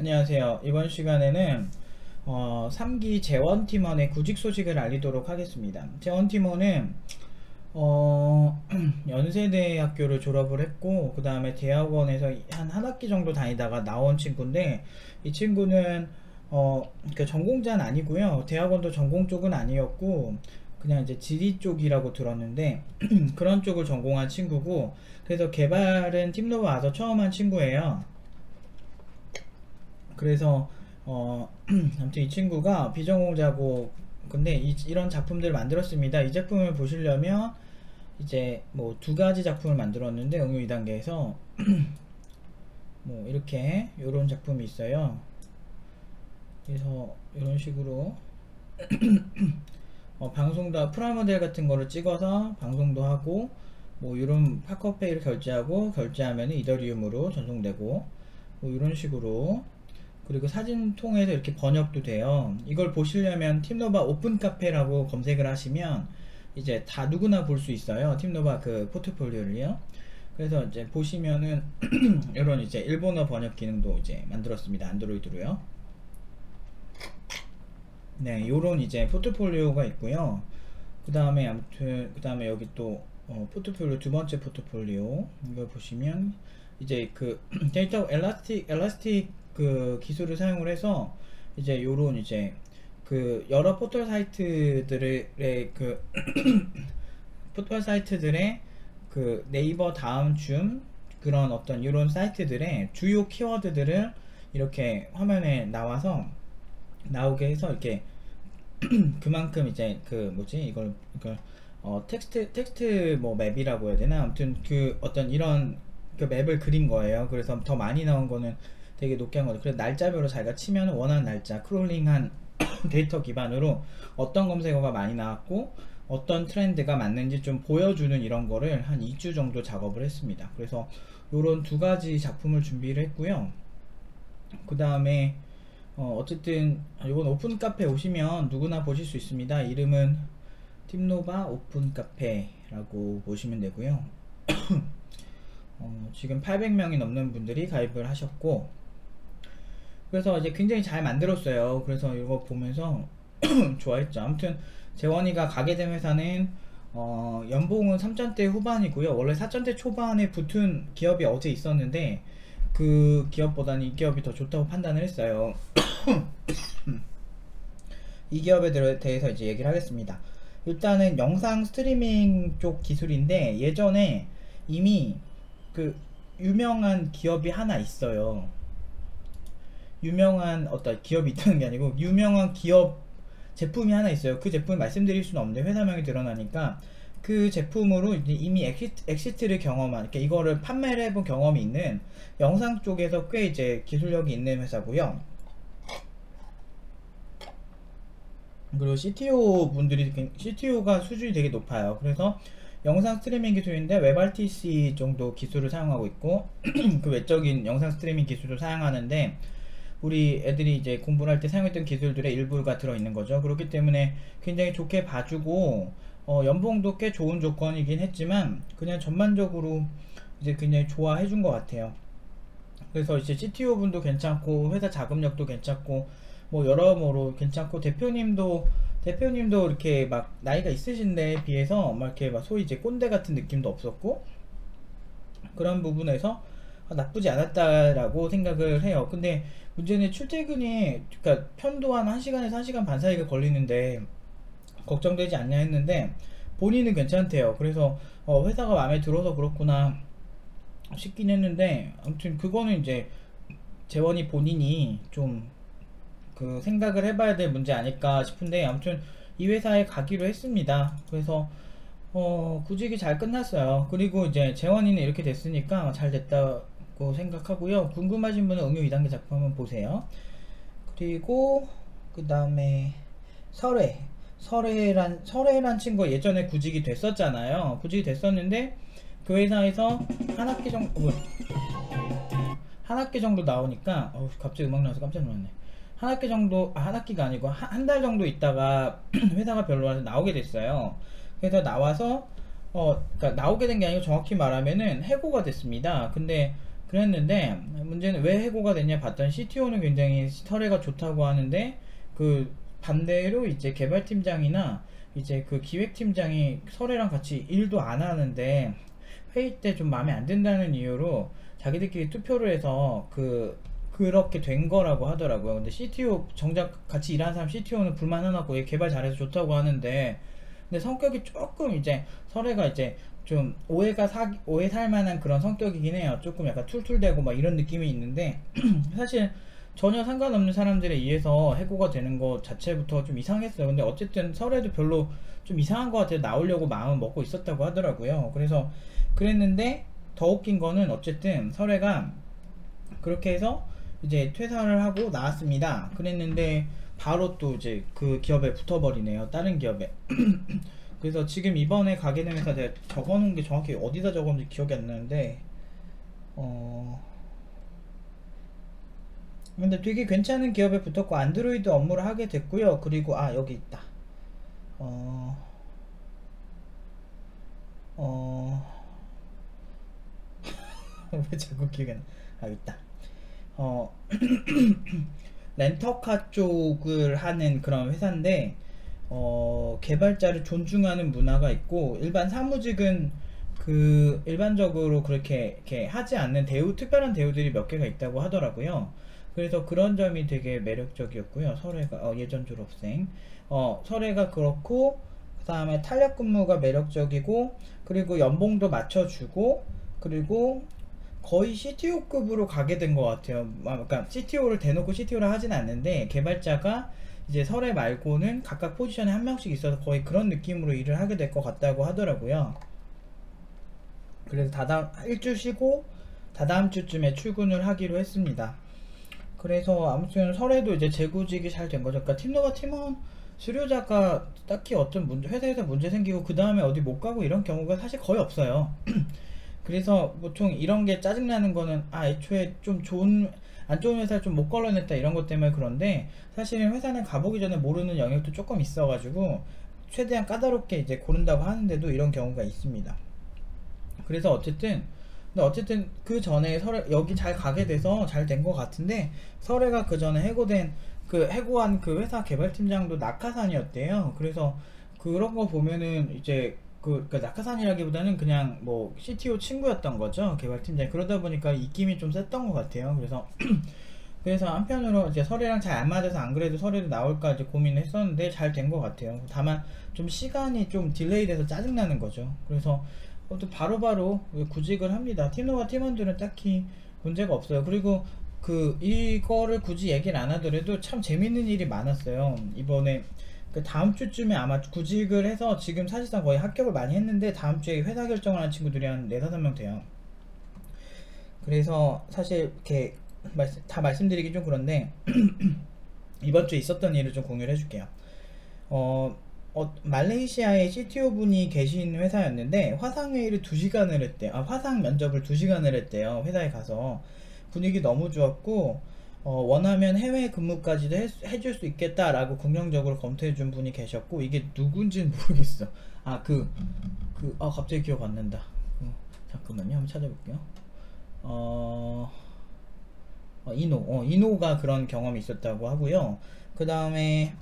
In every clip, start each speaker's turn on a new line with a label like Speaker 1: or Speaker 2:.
Speaker 1: 안녕하세요. 이번 시간에는 3기 재원팀원의 구직 소식을 알리도록 하겠습니다. 재원팀원은 연세대학교를 졸업을 했고 그 다음에 대학원에서 한 학기 정도 다니다가 나온 친구인데, 이 친구는 그 전공자는 아니고요, 대학원도 전공 쪽은 아니었고 그냥 이제 지리 쪽이라고 들었는데 그런 쪽을 전공한 친구고, 그래서 개발은 팀노바 와서 처음 한 친구예요. 그래서 아무튼 이 친구가 비전공자고, 근데 이런 작품들을 만들었습니다. 이 제품을 보시려면 이제 뭐 두 가지 작품을 만들었는데 응용 2단계에서 뭐 이렇게 요런 작품이 있어요. 그래서 이런 식으로 방송도 프라모델 같은 거를 찍어서 방송도 하고, 뭐 이런 파커페이를 결제하고 결제하면 이더리움으로 전송되고 뭐 이런 식으로, 그리고 사진 통해서 이렇게 번역도 돼요. 이걸 보시려면 팀노바 오픈 카페라고 검색을 하시면 이제 다 누구나 볼 수 있어요. 팀노바 그 포트폴리오를요. 그래서 이제 보시면은 이런 이제 일본어 번역 기능도 이제 만들었습니다. 안드로이드로요. 네, 요런 이제 포트폴리오가 있고요. 그 다음에 아무튼 그 다음에 여기 또 포트폴리오, 두 번째 포트폴리오 이걸 보시면 이제 그 데이터 엘라스틱 그 기술을 사용을 해서 이제 요런 이제 그 여러 포털 사이트들의 그 포털 사이트들의 그 네이버 다음 줌 그런 어떤 이런 사이트들의 주요 키워드들을 이렇게 화면에 나오게 해서 이렇게 그만큼 이제 그 뭐지 이걸 텍스트 뭐 맵이라고 해야 되나, 아무튼 그 어떤 이런 그 맵을 그린 거예요. 그래서 더 많이 나온 거는 되게 높게 한 거죠. 그래서 날짜별로 자기가 치면 원하는 날짜 크롤링한 데이터 기반으로 어떤 검색어가 많이 나왔고 어떤 트렌드가 맞는지 좀 보여주는 이런 거를 한 2주 정도 작업을 했습니다. 그래서 요런 두 가지 작품을 준비를 했고요. 그 다음에 어쨌든 이건 오픈 카페 오시면 누구나 보실 수 있습니다. 이름은 팀노바 오픈 카페라고 보시면 되고요. 지금 800명이 넘는 분들이 가입을 하셨고, 그래서 이제 굉장히 잘 만들었어요. 그래서 이거 보면서 좋아했죠. 아무튼 재원이가 가게 된 회사는 연봉은 3천대 후반이고요. 원래 4천대 초반에 붙은 기업이 어제 있었는데 그 기업보다는 이 기업이 더 좋다고 판단을 했어요. 이 기업에 대해서 이제 얘기를 하겠습니다. 일단은 영상 스트리밍 쪽 기술인데, 예전에 이미 그 유명한 기업이 하나 있어요. 유명한 어떤 기업이 있다는 게 아니고 유명한 기업 제품이 하나 있어요. 그 제품을 말씀드릴 수는 없는데 회사명이 드러나니까, 그 제품으로 이미 엑시트를 경험한, 그러니까 이거를 판매를 해본 경험이 있는 영상 쪽에서 꽤 이제 기술력이 있는 회사고요. 그리고 CTO가 수준이 되게 높아요. 그래서 영상 스트리밍 기술인데 WebRTC 정도 기술을 사용하고 있고 그 외적인 영상 스트리밍 기술을 사용하는데, 우리 애들이 이제 공부를 할 때 사용했던 기술들의 일부가 들어있는 거죠. 그렇기 때문에 굉장히 좋게 봐주고, 연봉도 꽤 좋은 조건이긴 했지만 그냥 전반적으로 이제 굉장히 좋아해 준 것 같아요. 그래서 이제 CTO 분도 괜찮고 회사 자금력도 괜찮고 뭐 여러모로 괜찮고, 대표님도 이렇게 막 나이가 있으신데 비해서 막 이렇게 막 소위 이제 꼰대 같은 느낌도 없었고, 그런 부분에서 나쁘지 않았다라고 생각을 해요. 근데 문제는 출퇴근이, 그러니까 편도 한 1시간에서 1시간 반 사이가 걸리는데 걱정되지 않냐 했는데 본인은 괜찮대요. 그래서 회사가 마음에 들어서 그렇구나 싶긴 했는데, 아무튼 그거는 이제 재원이 본인이 좀 그 생각을 해봐야 될 문제 아닐까 싶은데, 아무튼 이 회사에 가기로 했습니다. 그래서 구직이 잘 끝났어요. 그리고 이제 재원이는 이렇게 됐으니까 잘 됐다고 생각하고요. 궁금하신 분은 응용 2단계 작품 한번 보세요. 그리고 그 다음에 설혜란 친구 예전에 구직이 됐었잖아요. 구직이 됐었는데 그 회사에서 한 학기 정도 나오니까 갑자기 음악 나와서 깜짝 놀랐네. 한 학기 정도, 한 학기가 아니고 한 달 정도 있다가 회사가 별로라서 나오게 됐어요. 그래서 나와서 그러니까 나오게 된 게 아니고 정확히 말하면은 해고가 됐습니다. 근데 그랬는데 문제는 왜 해고가 됐냐 봤더니 CTO는 굉장히 설해가 좋다고 하는데 그 반대로 이제 개발팀장이나 이제 그 기획팀장이 설해랑 같이 일도 안 하는데 회의 때 좀 마음에 안 든다는 이유로 자기들끼리 투표를 해서 그렇게 된 거라고 하더라고요. 근데 CTO 정작 같이 일하는 사람 CTO는 불만 하나고 얘 개발 잘해서 좋다고 하는데 근데 성격이 조금 이제 설해가 이제 좀 오해 살 만한 그런 성격이긴 해요. 조금 약간 툴툴대고 막 이런 느낌이 있는데 사실 전혀 상관없는 사람들에 의해서 해고가 되는 것 자체부터 좀 이상했어요. 근데 어쨌든 설에도 별로 좀 이상한 것 같아요. 나오려고 마음을 먹고 있었다고 하더라고요. 그래서 그랬는데 더 웃긴 거는 어쨌든 설애가 그렇게 해서 이제 퇴사를 하고 나왔습니다. 그랬는데 바로 또 이제 그 기업에 붙어버리네요. 다른 기업에. 그래서 지금 이번에 가게 된 회사 제가 적어놓은 게 정확히 어디다 적었는지 기억이 안 나는데 근데 되게 괜찮은 기업에 붙었고 안드로이드 업무를 하게 됐고요. 그리고 여기 있다. 어, 왜 자꾸 기억이 안 나? 여기 있다. 어, 렌터카 쪽을 하는 그런 회사인데 개발자를 존중하는 문화가 있고 일반 사무직은 일반적으로 그렇게 이렇게 하지 않는 특별한 대우들이 몇 개가 있다고 하더라고요. 그래서 그런 점이 되게 매력적이었고요. 설애가 예전 졸업생 설애가 그렇고 그 다음에 탄력 근무가 매력적이고 그리고 연봉도 맞춰주고 그리고 거의 CTO급으로 가게 된 것 같아요. 그러니까 CTO를 대놓고 CTO를 하진 않는데 개발자가 이제 설애 말고는 각각 포지션에 한 명씩 있어서 거의 그런 느낌으로 일을 하게 될 것 같다고 하더라고요. 그래서 일주 쉬고 다다음 주쯤에 출근을 하기로 했습니다. 그래서 아무튼 설에도 이제 재구직이 잘 된 거죠. 그러니까 팀노바 팀원 수료자가 딱히 어떤 회사에서 문제 생기고 그 다음에 어디 못 가고 이런 경우가 사실 거의 없어요. 그래서 보통 이런 게 짜증나는 거는 애초에 좀 안 좋은 회사를 좀 못 걸러냈다 이런 것 때문에 그런데 사실은 회사는 가보기 전에 모르는 영역도 조금 있어가지고 최대한 까다롭게 이제 고른다고 하는데도 이런 경우가 있습니다. 그래서 어쨌든 그 전에 여기 잘 가게 돼서 잘 된 것 같은데 설애가 그 전에 해고한 그 회사 개발팀장도 낙하산이었대요. 그래서 그런 거 보면은 이제 그러니까 낙하산이라기보다는 그냥 뭐 CTO 친구였던 거죠. 개발팀장. 그러다 보니까 입김이 좀 셌던 것 같아요. 그래서 한편으로 이제 설애랑 잘 안 맞아서 안 그래도 설애도 나올까 이제 고민했었는데 잘 된 것 같아요. 다만 좀 시간이 좀 딜레이 돼서 짜증나는 거죠. 그래서 또 바로바로 구직을 합니다. 팀노와 팀원들은 딱히 문제가 없어요. 그리고 이거를 굳이 얘기를 안 하더라도 참 재밌는 일이 많았어요. 이번에 다음 주쯤에 아마 구직을 해서 지금 사실상 거의 합격을 많이 했는데 다음 주에 회사 결정을 한 친구들이 한 4, 5명 돼요. 그래서 사실 이렇게 다 말씀드리기 좀 그런데 이번 주에 있었던 일을 좀 공유를 해줄게요. 말레이시아에 CTO 분이 계신 회사였는데 화상회의를 2시간을 했대요. 화상 면접을 2시간을 했대요. 회사에 가서 분위기 너무 좋았고 원하면 해외 근무까지도 해줄 수 있겠다라고 긍정적으로 검토해준 분이 계셨고 이게 누군지는 모르겠어. 갑자기 기억 안 난다. 잠깐만요. 한번 찾아볼게요. 이노가 그런 경험이 있었다고 하고요. 그 다음에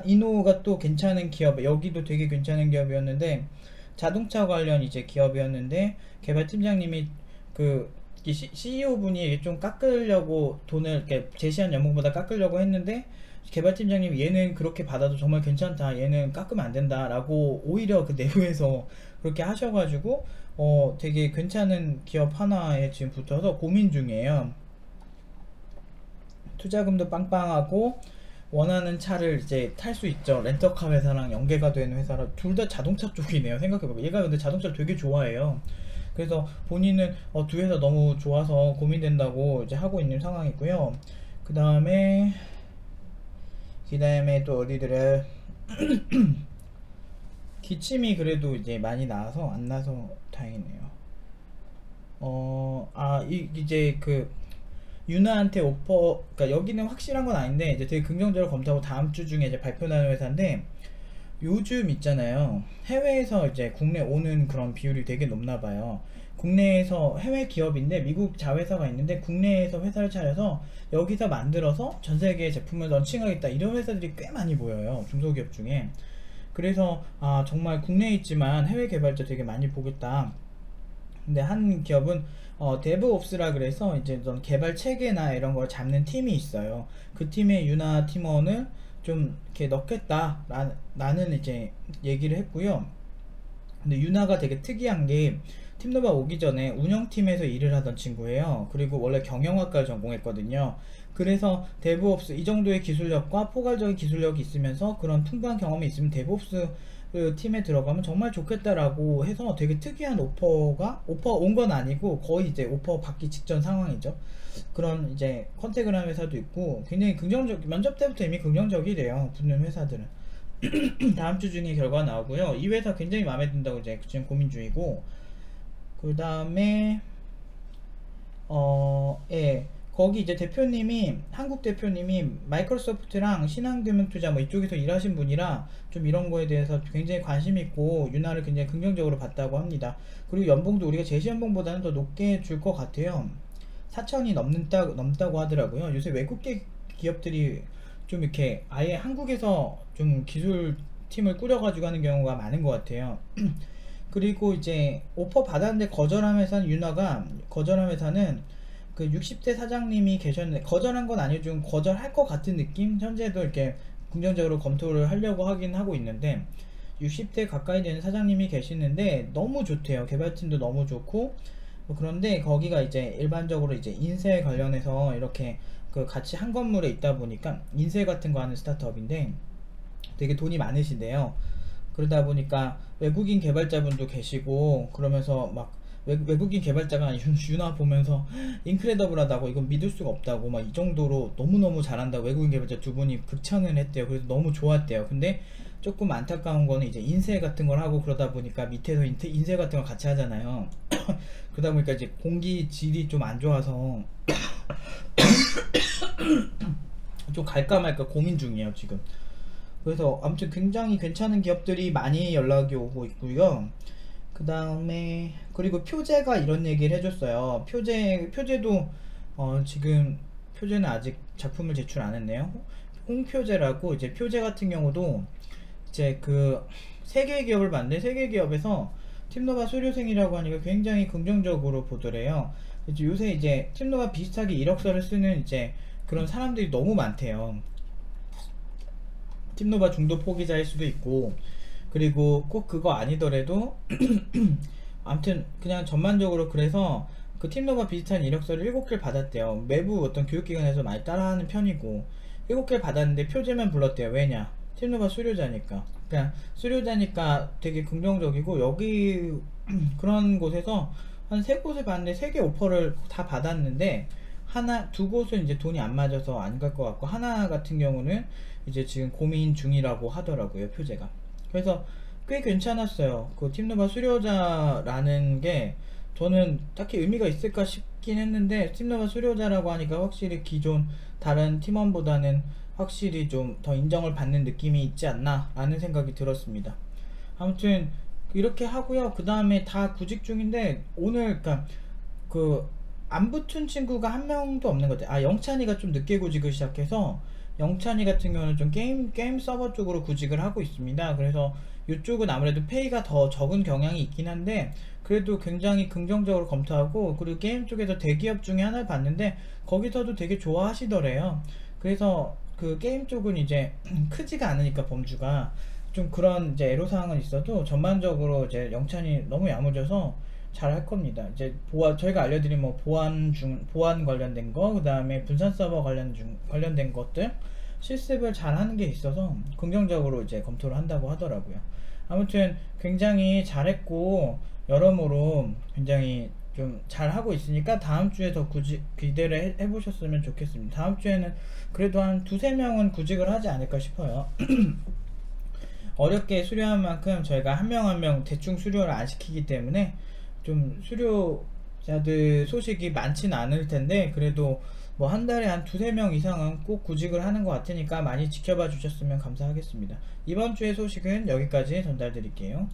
Speaker 1: 이노가 또 괜찮은 기업, 여기도 되게 괜찮은 기업이었는데 자동차 관련 이제 기업이었는데 개발팀장님이 CEO 분이 좀 깎으려고 돈을 이렇게 제시한 연봉보다 깎으려고 했는데 개발팀장님이 얘는 그렇게 받아도 정말 괜찮다, 얘는 깎으면 안 된다 라고 오히려 그 내부에서 그렇게 하셔가지고 되게 괜찮은 기업 하나에 지금 붙어서 고민 중이에요. 투자금도 빵빵하고 원하는 차를 이제 탈 수 있죠. 렌터카 회사랑 연계가 되는 회사라 둘 다 자동차 쪽이네요. 생각해보면 얘가 근데 자동차를 되게 좋아해요. 그래서 본인은 두 회사 너무 좋아서 고민된다고 이제 하고 있는 상황이고요. 그 다음에 또 어디들을 기침이 그래도 이제 많이 나와서 안 나서 다행이네요. 이제 유나한테 그러니까 여기는 확실한 건 아닌데 이제 되게 긍정적으로 검토하고 다음 주 중에 이제 발표나는 회사인데 요즘 있잖아요. 해외에서 이제 국내 오는 그런 비율이 되게 높나 봐요. 국내에서 해외 기업인데 미국 자회사가 있는데 국내에서 회사를 차려서 여기서 만들어서 전 세계에 제품을 런칭하겠다 이런 회사들이 꽤 많이 보여요. 중소기업 중에. 그래서 아 정말 국내에 있지만 해외 개발자 되게 많이 보겠다. 근데 한 기업은 데브옵스라 그래서 이제 어떤 개발 체계나 이런 걸 잡는 팀이 있어요. 그 팀에 유나 팀원을 좀 이렇게 넣겠다 라는 이제 얘기를 했고요. 근데 유나가 되게 특이한 게 팀노바 오기 전에 운영팀에서 일을 하던 친구예요. 그리고 원래 경영학과를 전공했거든요. 그래서 데브옵스 이 정도의 기술력과 포괄적인 기술력이 있으면서 그런 풍부한 경험이 있으면 데브옵스 그 팀에 들어가면 정말 좋겠다라고 해서 되게 특이한 오퍼 온 건 아니고 거의 이제 오퍼 받기 직전 상황이죠. 그런 이제 컨택을 하는 회사도 있고 굉장히 긍정적, 면접 때부터 이미 긍정적이래요. 붙는 회사들은. 다음 주 중에 결과 나오고요. 이 회사 굉장히 마음에 든다고 이제 지금 고민 중이고, 그 다음에 예. 거기 이제 대표님이 한국 대표님이 마이크로소프트랑 신한금융투자 뭐 이쪽에서 일하신 분이라 좀 이런 거에 대해서 굉장히 관심 있고 윤활을 굉장히 긍정적으로 봤다고 합니다. 그리고 연봉도 우리가 제시 연봉보다는 더 높게 줄 것 같아요. 4천이 넘다고 하더라고요. 요새 외국계 기업들이 좀 이렇게 아예 한국에서 좀 기술팀을 꾸려가지고 하는 경우가 많은 것 같아요. 그리고 이제 오퍼 받았는데 거절한 회사는 윤화가 거절한 회사는 그 60대 사장님이 계셨는데 거절한 건 아니고 좀 거절할 것 같은 느낌? 현재도 이렇게 긍정적으로 검토를 하려고 하긴 하고 있는데 60대 가까이 되는 사장님이 계시는데 너무 좋대요. 개발팀도 너무 좋고 뭐 그런데 거기가 이제 일반적으로 이제 인쇄 관련해서 이렇게 그 같이 한 건물에 있다 보니까 인쇄 같은 거 하는 스타트업인데 되게 돈이 많으신데요. 그러다 보니까 외국인 개발자분도 계시고 그러면서 막 외국인 개발자가 유나 보면서 인크레더블하다고 이건 믿을 수가 없다고 막 이 정도로 너무너무 잘한다고 외국인 개발자 두 분이 극찬을 했대요. 그래서 너무 좋았대요. 근데 조금 안타까운 거는 이제 인쇄 같은 걸 하고 그러다 보니까 밑에서 인쇄 같은 걸 같이 하잖아요. 그러다 보니까 이제 공기 질이 좀 안 좋아서 좀 갈까 말까 고민 중이에요 지금. 그래서 아무튼 굉장히 괜찮은 기업들이 많이 연락이 오고 있고요. 그 다음에 그리고 표제가 이런 얘기를 해줬어요. 표제도 지금 표제는 아직 작품을 제출 안 했네요. 홍표제라고 이제 표제 같은 경우도 이제 그 세 개의 기업을 봤는데 세 개의 기업에서 팀노바 수료생이라고 하니까 굉장히 긍정적으로 보더래요. 이제 요새 이제 팀노바 비슷하게 이력서를 쓰는 이제 그런 사람들이 너무 많대요. 팀노바 중도 포기자일 수도 있고 그리고 꼭 그거 아니더라도 아무튼 그냥 전반적으로 그래서 그 팀노바 비슷한 이력서를 7개를 받았대요. 외부 어떤 교육기관에서 많이 따라하는 편이고 7개를 받았는데 표제만 불렀대요. 왜냐? 팀노바 수료자니까. 그냥 수료자니까 되게 긍정적이고 여기 그런 곳에서 한 3곳을 봤는데 3개 오퍼를 다 받았는데 두 곳은 이제 돈이 안 맞아서 안 갈 것 같고 하나 같은 경우는 이제 지금 고민 중이라고 하더라고요. 표제가. 그래서 꽤 괜찮았어요. 그 팀노바 수료자라는 게 저는 딱히 의미가 있을까 싶긴 했는데 팀노바 수료자라고 하니까 확실히 기존 다른 팀원보다는 확실히 좀 더 인정을 받는 느낌이 있지 않나 라는 생각이 들었습니다. 아무튼 이렇게 하고요. 그 다음에 다 구직 중인데 오늘 그러니까 그 안 붙은 친구가 한 명도 없는 것 같아요. 아 영찬이가 좀 늦게 구직을 시작해서 영찬이 같은 경우는 좀 게임 서버 쪽으로 구직을 하고 있습니다. 그래서 이쪽은 아무래도 페이가 더 적은 경향이 있긴 한데 그래도 굉장히 긍정적으로 검토하고 그리고 게임 쪽에서 대기업 중에 하나를 봤는데 거기서도 되게 좋아하시더래요. 그래서 그 게임 쪽은 이제 크지가 않으니까 범주가 좀 그런 이제 애로사항은 있어도 전반적으로 이제 영찬이 너무 야무져서 잘 할 겁니다. 이제 저희가 알려드린 뭐 보안 관련된 거, 그 다음에 분산 서버 관련된 것들 실습을 잘 하는 게 있어서 긍정적으로 이제 검토를 한다고 하더라고요. 아무튼 굉장히 잘했고 여러모로 굉장히 좀 잘하고 있으니까 다음 주에 더 기대를 해보셨으면 좋겠습니다. 다음 주에는 그래도 한 두세 명은 구직을 하지 않을까 싶어요. 어렵게 수료한 만큼 저희가 한 명 한 명 대충 수료를 안 시키기 때문에 좀 수료자들 소식이 많진 않을 텐데 그래도 뭐 한 달에 한 두세 명 이상은 꼭 구직을 하는 것 같으니까 많이 지켜봐 주셨으면 감사하겠습니다. 이번 주의 소식은 여기까지 전달드릴게요.